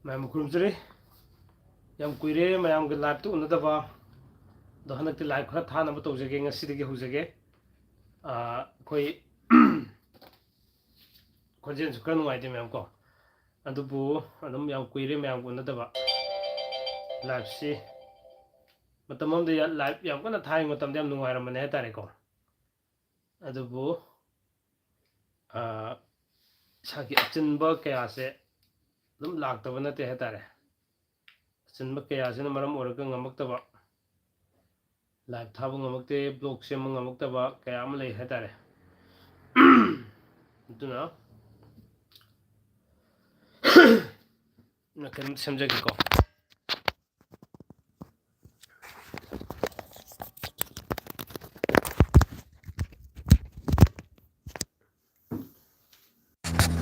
Ma'am खुरमजरी यम कुइरे ma'am के live तो उन्नतबा दो हनक लाइव खरा थानब तौजगे ngasidige hujage koi khonjen su kan ngai de ma'am को adubu adum yam kuire ma'am को उन्नतबा live si matamam de live yam kana thai matam de yam nungai ramane tare ko adubu saki achinba kaya se dum laktaba na te hetare achinba kaya se na maram oraga ngamaktaba live thaba ngamakte blog se ngamuktaba kaya am lei hetare duna na kan samjage ko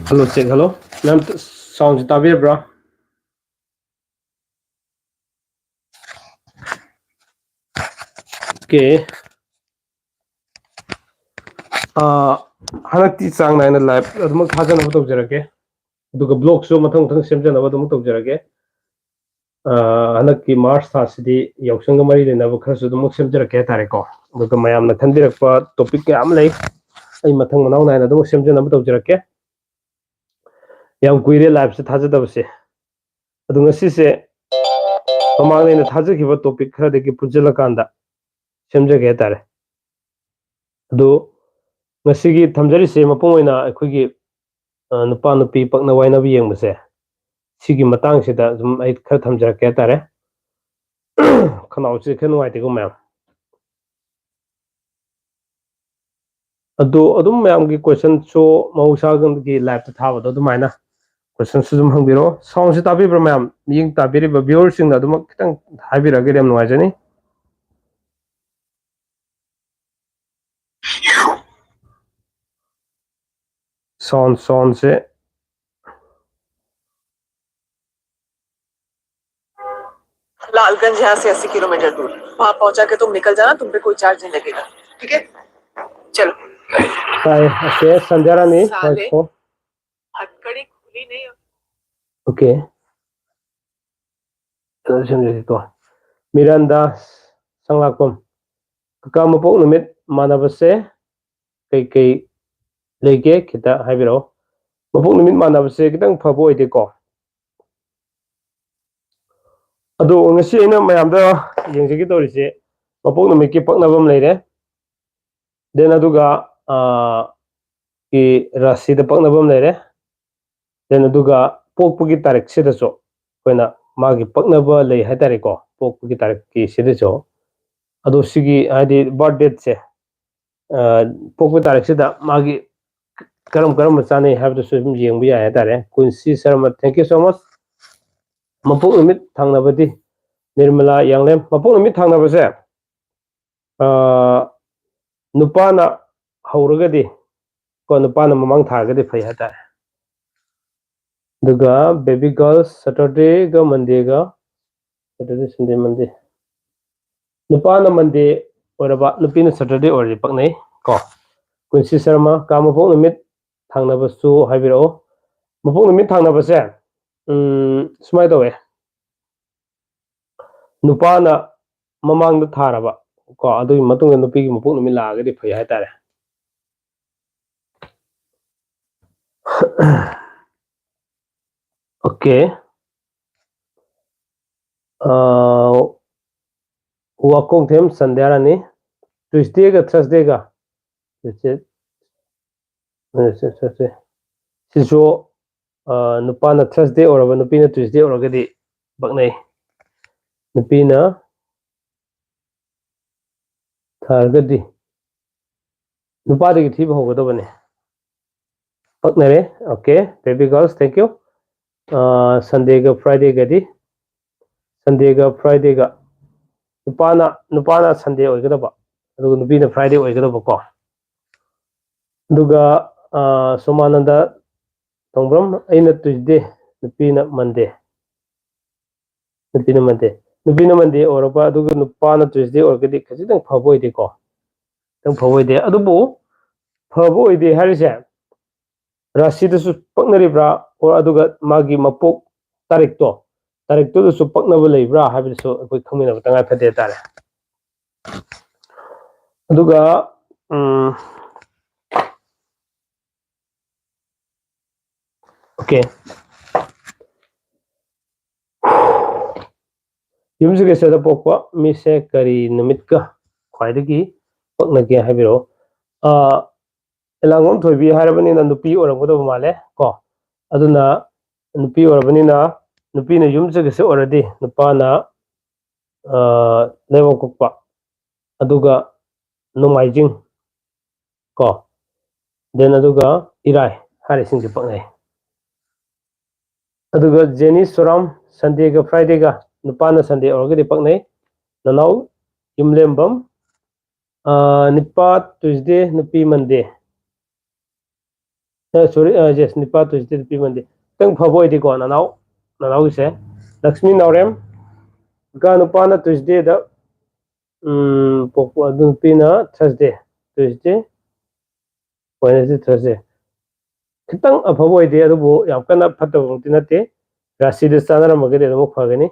hello check hello nam sound tabir bro okay hanakti sang naina live adum khajana to jarake aduga blog so mathang thang semjana adum to jarake hanakki march tha sidi yausanga mari lena ba kharasu adum semjarake tare ko aduga mayam na thandirakpa topic ke am lei ai mathang manaw naina adum semjana to jarake yam kuire live se thajadabse adu ngasi se pamang ne thajaki topic khara de ki pujala kanda semjage tare adu ngasi gi thamjari se mapong oina akhoi nupa nupi pakna waina bi yengbase sigi matang se da zum ai khara thamjarake tare khanaw se khanu ai te ko ma'am adu adum ma'am gi question so mausa gi live ta thaba do maina question su zum hangbiro sound se tabi bro ma'am ying tabiri ba viewer sing da dum kitang habira ge dem noa jani sound से लालगंज यहाँ से 80 kilometre दूर वहां पहुंचा के तुम निकल जाना तुम पे कोई चार्ज नहीं लगेगा ठीक है चलो ओके संध्या रानी को हथकड़ी खुली नहीं ओके समझे तो मिरांदा संलाकम कका मपोक नुमित मानबसे कई कई लेके खिता हाइबिरो मपोक नुमित मानबसे कितंग फबो इदे को अदो ngasi ina mayamda yengjigi torise mapok numit ki paknabam leire den aduga ki Rashi da paknabam leire den aduga pokpugi tarik sida so koina magi paknaba lei hatare ko pokpugi tarik ki sida so ado sigi adi birthday se pokpugi tarik sida magi karam karam chane have to swim yengbi ya hatare kunsi sharma thank you so much mapok numit thangnabadi Nirmala Yanglem mapok numit thangnabase nupana hauragadi ko nupana mamang thagadi phai hata duga baby girl Saturday ga Monday ga Saturday Sunday Monday nupana Monday oraba nupina Saturday ori paknai ko kunsi sharma ka mapok numit thangnabasu haibiro mapok numit thangnabase sumai tawe Nupana mamang da tharaba ko adu matung nupi gi mapok numi lagadi phai hatare okay wakong them sandhya rani Tuesday ga Thursday ga siso nupana Thursday oraba nupina Tuesday oragadi baknai nupina thargadi nupadagi thiba hogadabane paknare okay baby girls thank you Sunday ga Friday gadi Sunday ga Friday ga nupana Sunday oigadaba aduga nupina Friday oigadaba ko aduga Somananda Tongbram aina Tuesday nupina Monday nupina Monday oraba aduga nupana Tuesday oragadi khajitang phaboide ko tang phaboide adubu phaboide harise Rashi da su paknaribra or aduga magi mapok ꯇꯥꯔꯤꯛꯇꯨꯗꯁꯨ ꯄꯛꯅꯕ ꯂꯩꯕ꯭ꯔꯥ ꯍꯥꯏꯕꯗꯨꯁꯨ ꯑꯩꯈꯣꯏ ꯈꯪꯃꯤꯟꯅꯕ ꯇꯉꯥꯏ ꯐꯗꯦ ꯍꯥꯏꯇꯥꯔꯦ ꯑꯗꯨꯒ okay ꯌꯨꯝꯁꯀꯩꯁꯗ ꯄꯣꯛꯄ ꯃꯤꯁꯦ ꯀꯔꯤ ꯅꯨꯃꯤꯠꯀ ꯈ꯭ꯋꯥꯏꯗꯒꯤ ꯄꯛꯅꯒꯦ ꯍꯥꯏꯕꯤꯔꯛꯑꯣ ꯑꯦꯂꯥꯡꯕꯝ ꯊꯣꯏꯕꯤ ꯍꯥꯏꯔꯕꯅꯤꯅ ꯅꯨꯄꯤ ꯑꯣꯏꯔꯝꯒꯗꯧꯕ ꯃꯥꯜꯂꯦ ꯀꯣ ꯑꯗꯨꯅ ꯅꯨꯄꯤ ꯑꯣꯏꯔꯕꯅꯤꯅ ꯅꯨꯄꯤꯅ ꯌꯨꯝꯁꯀꯩꯁ ꯑꯣꯏꯔꯗꯤ ꯅꯨꯄꯥꯅ ꯂꯩꯕꯥꯛꯄꯣꯛꯄ ꯑꯗꯨꯒ ꯅꯣꯡꯃꯥꯏꯖꯤꯡ ꯀꯣ ꯗꯦꯟ ꯑꯗꯨꯒ ꯏꯔꯥꯏ ꯍꯥꯏꯔꯤꯁꯤꯡꯁꯦ ꯄꯛꯅꯩ ꯑꯗꯨꯒ ꯖꯦꯅꯤ ꯁꯣꯔꯥꯝ ꯁꯟꯗꯦꯒ ꯐ꯭ꯔꯥꯏꯗꯦꯒ ꯅꯨꯄꯥꯅ ꯁꯟꯗꯦ ꯑꯣꯏꯔꯒꯗꯤ ꯄꯛꯅꯩ ꯅꯅꯥꯎ ꯌꯨꯝꯂꯦꯝꯕꯝ ꯅꯤꯄꯥ ꯇꯨꯏꯁꯗꯦ ꯅꯨꯄꯤ ꯃꯟꯗꯦ ꯁꯣꯔꯤ ꯌꯦꯁ ꯅꯤꯄꯥ ꯇꯨꯏꯁꯗꯦ ꯅꯨꯄꯤ ꯃꯟꯗꯦ ꯈꯤꯇꯪ ꯐꯕ ꯑꯣꯏꯗꯦꯀꯣ ꯅꯅꯥꯎꯒꯤꯁꯦ ꯂꯛꯁꯃꯤ ꯅꯥꯎꯔꯦꯝ ꯅꯨꯄꯥꯅ ꯇꯨꯏꯁꯗꯦꯗ ꯄꯣꯛꯄ ꯑꯗꯨ ꯅꯨꯄꯤꯅ ꯊꯔꯁꯗꯦ ꯇꯨꯏꯁꯗꯦ ꯋꯦꯗꯅꯦꯁꯗꯦ ꯊꯔꯁꯗꯦ ꯈꯤꯇꯪ ꯑꯐꯕ ꯑꯣꯏꯗꯦ ꯑꯗꯨꯕꯨ ꯌꯥꯝ ꯀꯟꯅ ꯐꯠꯇꯕꯃꯛꯇꯤ ꯅꯠꯇꯦ ꯔꯥꯁꯤꯗ ꯆꯥꯟꯅꯔꯝꯃꯒꯗꯤ ꯑꯗꯨꯃꯛ ꯐꯒꯅꯤ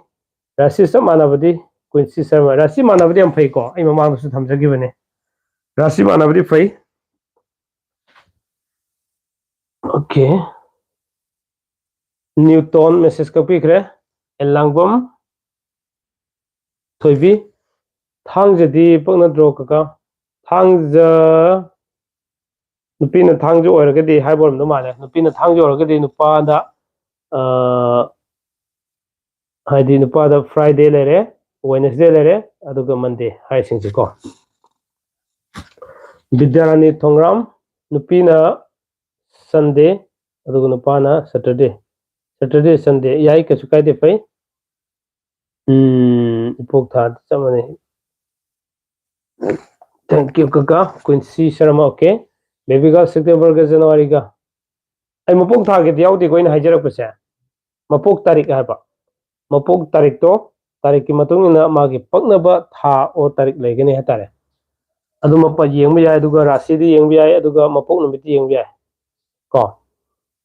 ꯔꯥꯁꯤ ꯆꯞ ꯃꯥꯟꯅꯕꯗꯤ ꯀꯨꯏꯟꯁꯤ ꯁꯔꯃ ꯔꯥꯁꯤ ꯃꯥꯟꯅꯕꯗꯤ ꯌꯥꯝ ꯐꯩꯀꯣ ꯑꯩ ꯃꯃꯥꯡꯗꯁꯨ ꯊꯝꯖꯈꯤꯕꯅꯦ ꯔꯥꯁꯤ ꯃꯥꯟꯅꯕꯗꯤ ꯐꯩ ꯑꯣꯀꯦ ꯅ꯭ꯌꯨꯇꯣꯟ ꯃꯦꯁꯦꯖ ꯀꯛꯄꯤꯈ꯭ꯔꯦ ꯑꯦꯂꯥꯡꯕꯝ ꯊꯣꯏꯕꯤ ꯊꯥꯡꯖꯗꯤ ꯄꯛꯅꯗ꯭ꯔꯣ ꯀꯀꯥ ꯊꯥꯡꯖ ꯅꯨꯄꯤꯅ ꯊꯥꯡꯖ ꯑꯣꯏꯔꯒꯗꯤ ꯍꯥꯏꯕ ꯑꯣꯏꯔꯝꯗꯧ ꯃꯥꯜꯂꯦ ꯅꯨꯄꯤꯅ ꯊꯥꯡꯖ ꯑꯣꯏꯔꯒꯗꯤ ꯅꯨꯄꯥꯗ ꯍꯥꯏꯗꯤ ꯅꯨꯄꯥꯗ ꯐ꯭ꯔꯥꯏꯗꯦ ꯂꯩꯔꯦ ꯋꯦꯅꯁꯗꯦ ꯂꯩꯔꯦ ꯑꯗꯨꯒ ꯃꯟꯗꯦ ꯍꯥꯏꯔꯤꯁꯤꯡꯁꯦ ꯀꯣ ꯕꯤꯗ꯭ꯌꯥꯔꯥꯅꯤ ꯊꯣꯡꯒ꯭ꯔꯥꯝ ꯅꯨꯄꯤꯅ ꯁꯟꯗꯦ ꯑꯗꯨꯒ ꯅꯨꯄꯥꯅ ꯁꯦꯇꯔꯗꯦ ꯁꯟꯗꯦ ꯌꯥꯏ ꯀꯩꯁꯨ ꯀꯥꯏꯗꯦ ꯐꯩ ꯏꯄꯣꯛ ꯊꯥꯗ ꯆꯞ ꯃꯥꯟꯅꯩ ꯊꯦꯡꯛ ꯌꯨ ꯀꯀꯥ ꯀꯨꯏꯟꯁꯤ ꯁꯔꯃ ꯑꯣꯀꯦ ꯕꯦꯕꯤꯒ ꯁꯦꯞꯇꯦꯝꯕꯔꯒ ꯖꯅꯋꯥꯔꯤꯒ ꯑꯩ ꯃꯄꯣꯛ ꯊꯥꯒꯤꯗꯤ ꯌꯥꯎꯗꯦꯀꯣ ꯑꯩꯅ ꯍꯥꯏꯖꯔꯛꯄꯁꯦ ꯃꯄꯣꯛ ꯇꯥꯔꯤꯛ ꯍꯥꯏꯕ ꯃꯄꯣꯛ ꯇꯥꯔꯤꯛꯇꯣ ꯇꯥꯔꯤꯛꯀꯤ ꯃꯇꯨꯡ ꯏꯟꯅ ꯃꯥꯒꯤ ꯄꯛꯅꯕ ꯊꯥ ꯑꯣ ꯇꯥꯔꯤꯛ ꯂꯩꯒꯅꯤ ꯍꯥꯏꯇꯥꯔꯦ ꯑꯗꯨꯃꯛ ꯌꯦꯡꯕ ꯌꯥꯏ ꯑꯗꯨꯒ ꯔꯥꯁꯤꯗꯤ ꯌꯦꯡꯕ ꯌꯥꯏ ꯑꯗꯨꯒ ꯃꯄꯣꯛ ꯅꯨꯃꯤꯠꯇꯤ ꯌꯦꯡꯕ ꯌꯥꯏ ꯀꯣ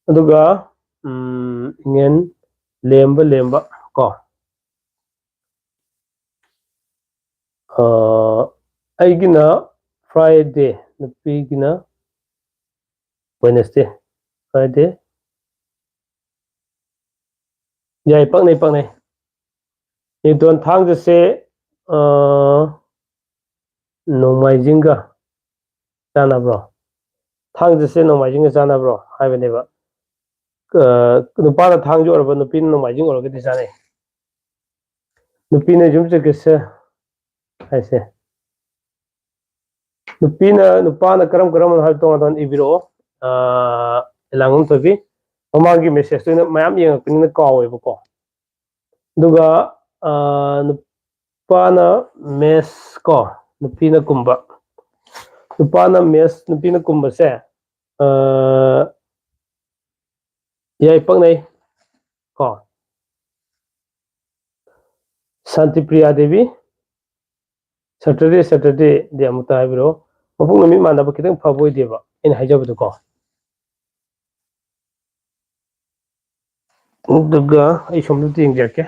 ꯑꯗꯨꯒ ꯏꯉꯦꯟ ꯂꯦꯝꯕ ꯀꯣ ꯑꯩꯒꯤꯅ ꯐ꯭ꯔꯥꯏꯗꯦ ꯅꯨꯄꯤꯒꯤꯅ ꯋꯦꯅꯁꯗꯦ ꯐ꯭ꯔꯥꯏꯗꯦ ꯌꯥꯏ ꯄꯛꯅꯩ ꯅꯤꯎꯇꯣꯟ ꯊꯥꯡꯖꯁꯦ ꯅꯣꯡꯃꯥꯏꯖꯤꯡꯒ ꯆꯥꯟꯅꯕ꯭ꯔꯣ ꯊꯥꯡꯖꯁꯦ ꯅꯣꯡꯃꯥꯏꯖꯤꯡꯒ ꯆꯥꯟꯅꯕ꯭ꯔꯣ ꯍꯥꯏꯕꯅꯦꯕ ꯅꯨꯄꯥꯅ ꯊꯥꯡꯖ ꯑꯣꯏꯔꯕ ꯅꯨꯄꯤꯅ ꯅꯣꯡꯃꯥꯏꯖꯤꯡ ꯑꯣꯏꯔꯒꯗꯤ ꯆꯥꯅꯩ ꯅꯨꯄꯤꯅ ꯌꯨꯝꯁꯀꯩꯁ ꯍꯥꯏꯁꯦ ꯅꯨꯄꯥꯅ ꯀꯔꯝꯕꯅꯣ ꯍꯥꯏꯕ ꯇꯣꯉꯥꯟ ꯇꯣꯉꯥꯟ ꯏꯕꯤꯔꯛꯑꯣ ꯑꯦꯂꯥꯡꯕꯝ ꯊꯣꯏꯕꯤ ꯃꯃꯥꯡꯒꯤ ꯃꯦꯁꯦꯖꯇꯨꯅ ꯃꯌꯥꯝ ꯌꯦꯡꯉꯛꯄꯅꯤꯅ ꯀꯥꯎꯋꯦꯕꯀꯣ ꯑꯗꯨꯒ ꯅꯨꯄꯥꯅ ꯃꯦꯁ ꯀꯣ ꯅꯨꯄꯤꯅ ꯀꯨꯝꯕ ꯅꯨꯄꯥꯅ ꯃꯦꯁ ꯅꯨꯄꯤꯅ ꯀꯨꯝꯕꯁꯦ ꯌꯥꯏ ꯄꯛꯅꯩ ꯀꯣ ꯁꯥꯟꯇꯤ ꯄ꯭ꯔꯤꯌꯥ ꯗꯦꯕꯤ ꯁꯦꯇꯔꯗꯦꯗꯤ ꯑꯃꯨꯛꯇ ꯍꯥꯏꯕꯤꯔꯛꯑꯣ ꯃꯄꯣꯛ ꯅꯨꯃꯤꯠ ꯃꯥꯟꯅꯕ ꯈꯤꯇꯪ ꯐꯕ ꯑꯣꯏꯗꯦꯕ ꯑꯩꯅ ꯍꯥꯏꯖꯕꯗꯨꯀꯣ ꯑꯗꯨꯒ ꯑꯩ ꯁꯣꯝꯗ ꯌꯦꯡꯖꯔꯛꯀꯦ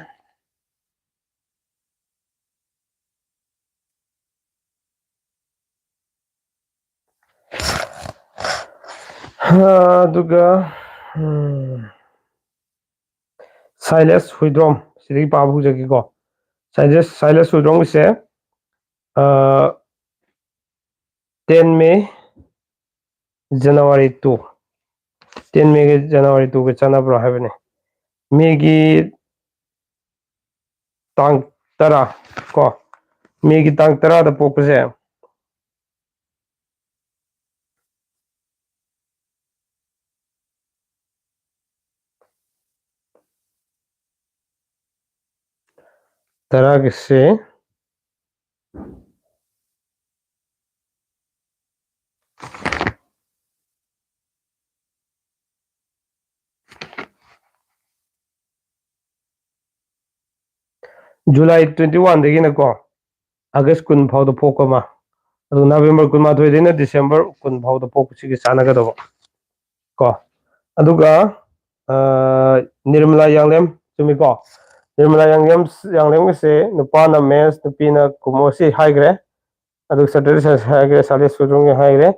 ꯑꯗꯨꯒ ꯁꯥꯏꯂꯦꯁ ꯍꯨꯏꯗ꯭ꯔꯣꯝ ꯁꯤꯗꯒꯤ ꯄꯥꯕ ꯍꯧꯖꯒꯦꯀꯣ ꯁꯥꯏꯂꯦꯁ ꯍꯨꯏꯗ꯭ꯔꯣꯝꯒꯤꯁꯦ 10 ꯃꯦ ꯖꯅꯋꯥꯔꯤ 2 10 ꯃꯦꯒ ꯖꯅꯋꯥꯔꯤ 2ꯒ ꯆꯥꯟꯅꯕ꯭ꯔꯣ ꯍꯥꯏꯕꯅꯤ ꯃꯦꯒꯤ ꯇꯥꯡ 10 ꯀꯣ ꯃꯦꯒꯤ ꯇꯥꯡ 10ꯗ ꯄꯣꯛꯄꯁꯦ ꯇꯔꯥꯒꯤꯁꯦ ꯖꯨꯂꯥꯏ 21ꯗꯒꯤꯅꯀꯣ ꯑꯥꯒꯁ 10 ꯐꯥꯎꯗ ꯄꯣꯛꯄ ꯑꯃ ꯑꯗꯨ ꯅꯕꯦꯝꯕꯔ 12ꯗꯩꯅ ꯗꯤꯁꯦꯝꯕꯔ 10 ꯐꯥꯎꯗ ꯄꯣꯛꯄꯁꯤꯒꯤ ꯆꯥꯟꯅꯒꯗꯕ ꯀꯣ ꯑꯗꯨꯒ Nirmala ꯌꯥꯡꯂꯦꯝ Sumiko. Nirmala yang se Nupa na Mens, Nupi na Kumosi Haigre. Adu Saturday Haigre, Sale Sudrung Haigre.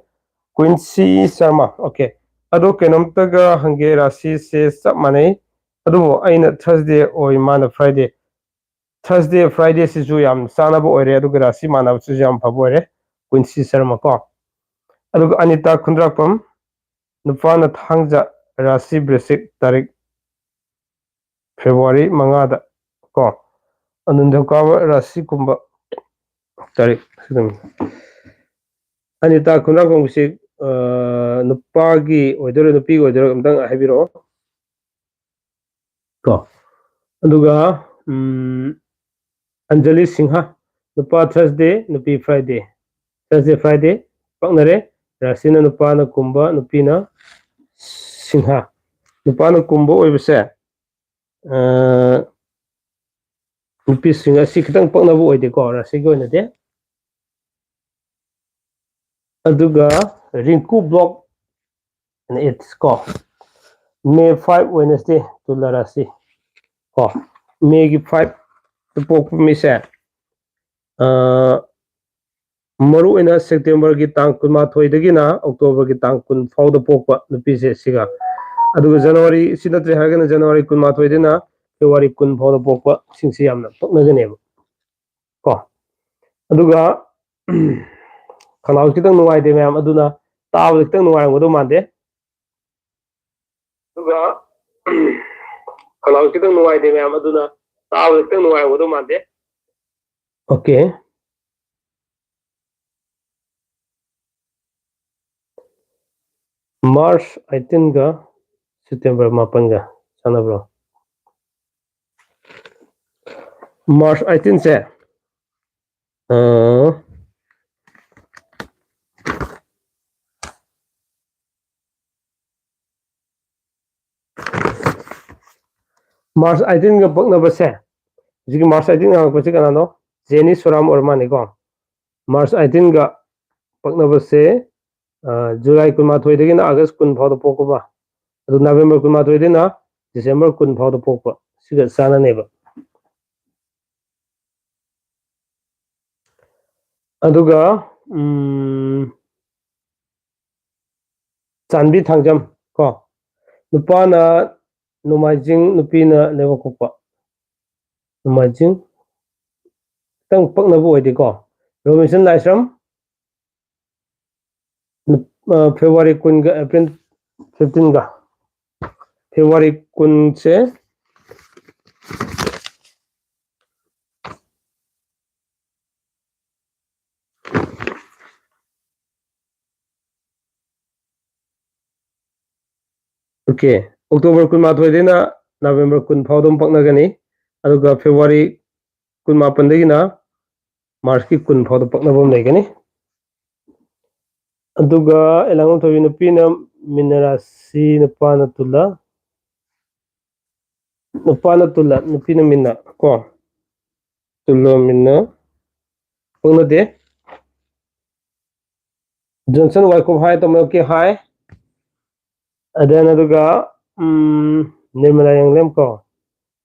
Quincy Sharma. Okay. Adu Kenomtaga Hange Rashi se Sub Money. Adu Aina Thursday or Imana Friday. Thursday, Friday si Juyam, Sanabo or Redu Rashi Mana Sujam Pabore. Quincy Sharma ko. Adu Anita Kundrapam. Nupana Thangja Rashi Bresik Tarik February Mangada ko Anundakawa Rashi Kumba Tarik Anita Kunapam Sik Nupagi or Nupi or Dang Habiro ko Aduga Anjali Singha Nupa Thursday Nupi Friday Thursday Friday Paknare Rasina Nupana Kumba Nupina Singha Nupana Kumba Oibse Nupising asi kitang paknabo oide ko Rashi ko na de aduga Rinku block and it's ko May 5 Wednesday to la Rashi ko May 5 to pok mi se maru ina September gi tang kunma thoi dagi na October gi tang kun faw da pokpa nupi se siga aduga January sinatre hagana January kunma thoi dina February kun faw da pokpa singsi yamna pakna gane ko aduga Kalau kita nuai de ma'am aduna taw kita nuai ngodo mande duga kalau kita nuai de ma'am aduna taw kita nuai ngodo mande okay March 18 ga September 8 ga sana bro March 18 se March 18 ga pakna base jigi March 18 ga ko chikana no Jenny Suram ormani ko March 18 ga pakna base July kunma thoi degi na August kun phau da pokko ba adu November kunma thoi degi na December kun phau da pokpa siga sana neba aduga Chanbi Thangjam ko Nupana Numajing Nupina Lewa Kupa Numajing Tang Paknabu Edi ko Robinson Laisram February kun ga April 15 ga February kun se okay October kun ma thoi dena November kun phaudom pakna gani aduga February kun ma pandegi na March ki kun phaudom pakna bom lai gani aduga elangom thoi nupina Minarasi Nupana Tula Nupina Minna ko Tulo Minna Pungna de Johnson Wyckoff High to okay high then aduga Nirmala yang lem ko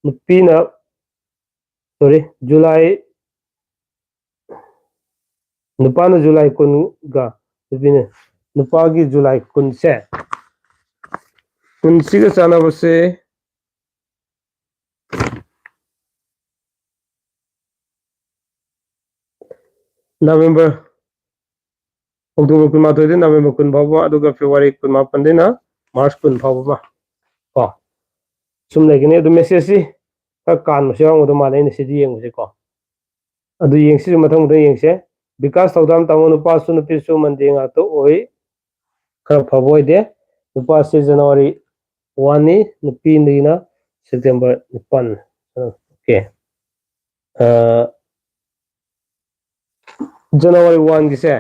Nupina sorry July Nupana July kun ga Nupina Nupagi July kun se kun siga sana base November October kun ma thoi de November kun bhawa aduga February kun ma pandena March kun bhawa ko sum legine adu message si ka kan mo siang odo ma nei si yeng se ko adu yeng si mathang da yeng se because tawdam tamu nupa su nupi su mandinga to oi ka phawoi de nupa se January 1 ni nupi na September 1 okay January 1 gise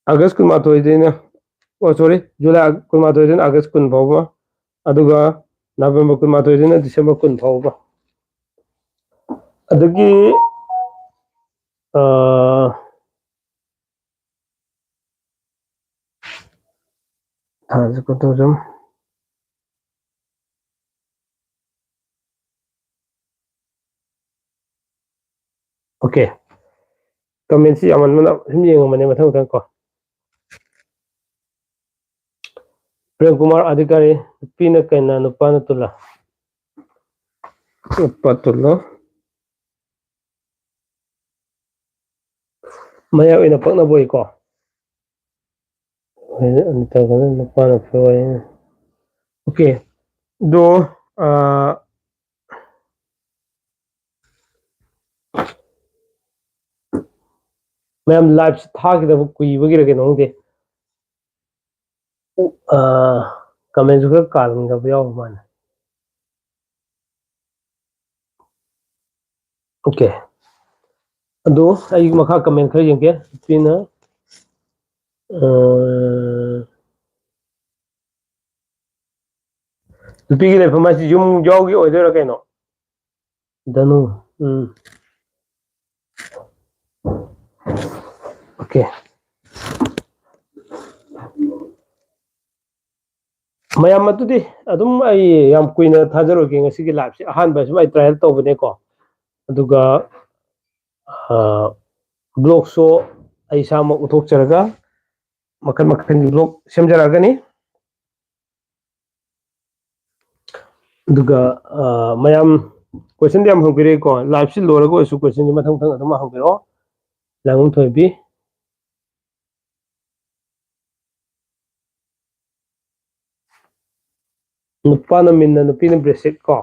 August kun ma thoi de na oh sorry July kun ma thoi de August kun bhawa aduga November kun ma thoi de December kun bhawa adagi okay comment से अमन हम येंगमने मथंग मथंग को प्रेम कुमार अधिकारी नुपी न कैना नुपा न तुला नुपा तुला मया ओइना पक्ना बोई को अंतर गन नुपा न फोय ओके दो मैम लाइव था कि दब कुई वगैरह के नोंगे कमेंट जो कालम का बिया मान ओके अदो आई मखा कमेंट खर यंगे पिना नुपी की लेफमा से युम जाओगी ओइदर कइनो दनु ओके मैम मतुदी अदुम आई याम कुइना थाजरोगे ngasi लाइव से अहान बस मैं ट्रायल तौबने को अदुगा ब्लॉग शो आई साम उठोक चरगा मखन मखन ब्लॉग सेमजरागनी अदुगा मैम क्वेश्चन दे हम हंगिरे को लाइव से लोरगो सु क्वेश्चन मथंग थंग अदुम हंगिरो लांगुम थोइबी नुपा न मिन नुपी न ब्रेसेट को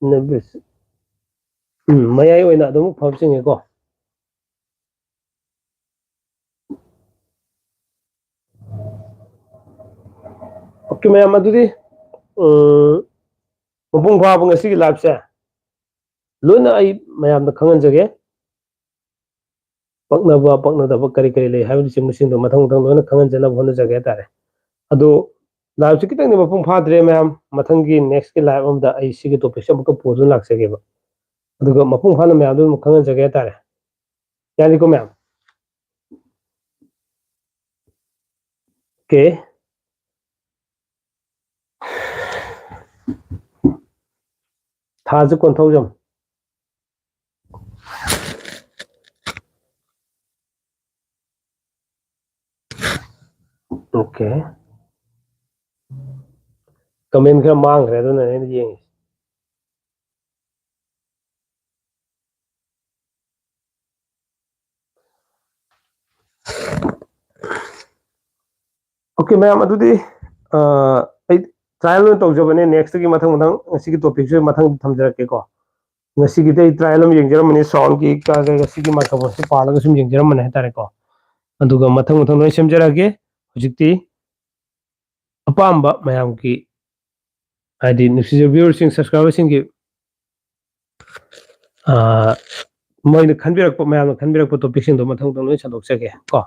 न ब्रेसेट मयाई ओइना अदुम फबसिंगे को ओके मैम अदुदी मपुंग फाबंग ngasi की लाइव से लोना आई मैम द खंगन जगे पक्नबा पक्नदबा करी करी ले हाइबि चिंगसिंग दो मथंग मथंग लोना खंगन जना होना जगे तारे अदो लाइव से कितने मपुंग फाद्रे मैम मथंग की नेक्स्ट की लाइव अमदा आई सिगी टॉपिक से अमुक पोजन लाक्सगेबा अदुगा मपुंग फाना मैम दो खंगन जगे तारे यानी को मैम के थाज कोंथौजम ओके कमेंट खरा मांग रहे दोना ने येंगे ओके मैम अदुदी आई ट्रायल में तौजबने नेक्स्ट की मथंग मथंग ngasi की टॉपिक से मथंग थमजरके को ngasi की दे ट्रायल में येंगजरमने साउंड की का ngasi की माइक्रोफोन से पालगा सुम येंगजरमने है तारे को अदुगा मथंग मथंग लोय सेमजरगे हुजिकती अपाम्बा मैम की आदि नुसिजर व्यूअर्स सिंग सब्सक्राइबर्स सिंग की मोइन खनबिरक मैम खनबिरक टॉपिक सिंग दो मथंग लोय सदोकसगे को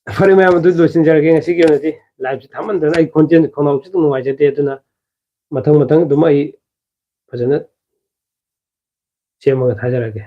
फरे मैम अदु लोसिनजरगे ngasi की ओनति लाइव से थामन आई कंटेंट खनाउ से नुवाइजते अदुना मथंग मथंग दुम आई फजन सेमगा थाजरगे